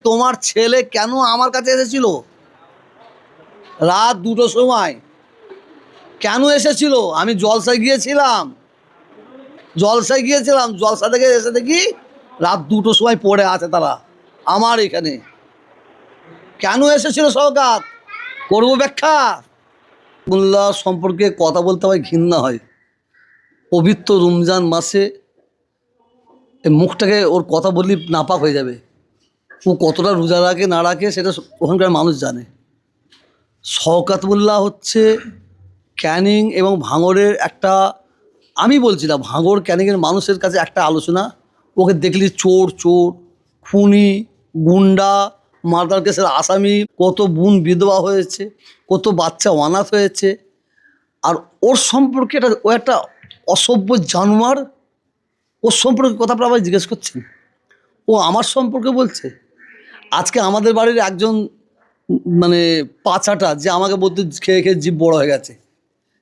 তোমার ছেলে কেন আমার কাছে এসেছিল রাত 2টোর সময়? কেন এসেছিল? আমি জলসায় গিয়েছিলাম, জলসা থেকে এসে দেখি রাত 2টোর সময় পড়ে আছে তারা আমার এখানে। কেন এসেছিল সওগাত? করবো ব্যাখ্যা। মোল্লা সম্পর্কে কথা বলতে হয়, ঘৃণা হয়। পবিত্র রমজান মাসে এই মুখটাকে ওর কথা বললে নাপাক হয়ে যাবে। ও কতটা রোজা রাখে না রাখে সেটা ওখানকার মানুষ জানে। শওকত মোল্লা হচ্ছে ক্যানিং এবং ভাঙড়ের একটা, আমি বলছি না, ভাঙড় ক্যানিংয়ের মানুষের কাছে একটা আলোচনা। ওকে দেখলি চোর, খুনি, গুন্ডা, মার্ডার কেসের আসামি, কত বোন বিধবা হয়েছে, কত বাচ্চা অনাথ হয়েছে। আর ওর সম্পর্কে ও একটা অসভ্য জানোয়ার। ওর সম্পর্কে কথা আপনারা আবার জিজ্ঞেস করছেন? ও আমার সম্পর্কে বলছে। আজকে আমাদের বাড়ির একজন মানে পাচাটা যে আমাকে বলতে খেয়ে খেয়ে জীব বড় হয়ে গেছে,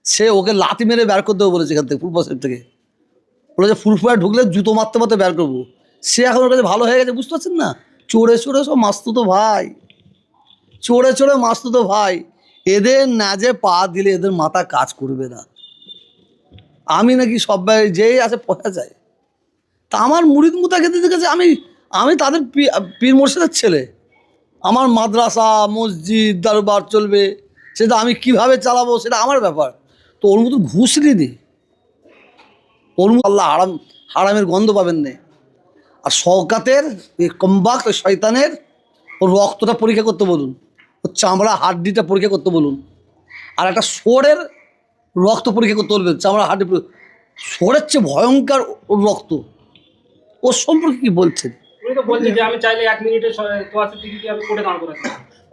সে ওকে লাথি মেরে বের করতে হবে বলেছে এখান থেকে, ফুল পয়েন্ট থেকে। বলেছে ফুলফুয়ায় ঢুকলে জুতো মারতে মারতে বের করবো। সে এখন ওর কাছে ভালো হয়ে গেছে, বুঝতে পারছেন না? চড়ে চড়ে সব মাস্তুতো ভাই, চড়ে চড়ে মাস্তুতো ভাই। এদের নাজে পা দিলে এদের মাথা কাজ করবে না। আমি নাকি সবাই যেই আছে পচা যায়। তা আমার মুরিদ মুতা খেতে দেখেছে, আমি তাদের পীর মোর্শেদের ছেলে। আমার মাদ্রাসা, মসজিদ, দরবার চলবে, সেটা আমি কিভাবে চালাবো সেটা আমার ব্যাপার। তো ওর মতো ঘুষ নিদি, ওর মতো আল্লাহ হারামের গন্ধ পাবেন না। আর শওকাতের এই কমবাক শয়তানের ওর রক্তটা পরীক্ষা করতে বলুন, ওর চামড়া হাড্ডিটা পরীক্ষা করতে বলুন। আর একটা শোরের রক্ত পরীক্ষা করতে বলবেন, চামড়া হাড্ডি। শোরের চেয়ে ভয়ঙ্কর ওর রক্ত। ওর সম্পর্কে কি বলছেন?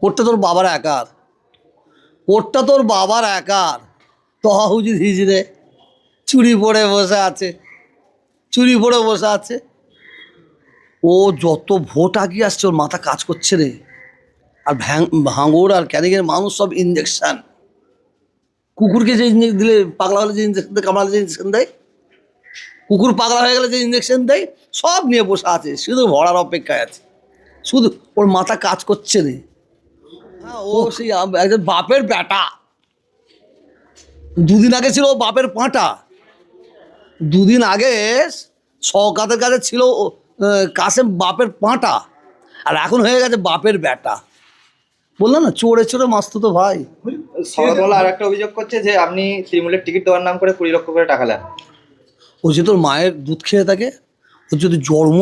কোর্টটা তোর বাবার একার, কোর্টটা তোর বাবার একার। তহা হুজুর হিজড়ে চুরি পরে বসে আছে, চুরি পরে বসে আছে। ও যত ভোট আগিয়ে আসছে ওর মাথা কাজ করছে রে। আর ভাঙড় আর ক্যানিংয়ের মানুষ সব ইঞ্জেকশান। কুকুরকে যে ইঞ্জেকশন দিলে পাগলা হলে যে ইঞ্জেকশন দেয়, কামড়ালে যে ইঞ্জেকশন দেয়, কুকুর পাগলা হয়ে গেলে যে ইঞ্জেকশন দেয়, সব নিয়ে বসে আছে, শুধু ভরার অপেক্ষায় আছে। শুধু ওর মাথা কাজ করছে রে। হ্যাঁ, ও সেই একজন বাপের বেটা। 2 দিন আগে ছিল ও বাপের পাঁটা। 2 দিন আগে শওকাতের কাছে ছিল কাসেম বাপের পাঁটা, আর এখন হয়ে গেছে বাপের বেটা। বললাম না, চোরে চোরে মাস্তুতো ভাই। শওকত মোল্লা আর একটা অভিযোগ করছে যে আপনি তৃণমূলের টিকিট দেওয়ার নাম করে 20 লক্ষ করে টাকা নেন। ও যে তোর মায়ের দুধ খেয়ে থাকে, ওর যদি জন্ম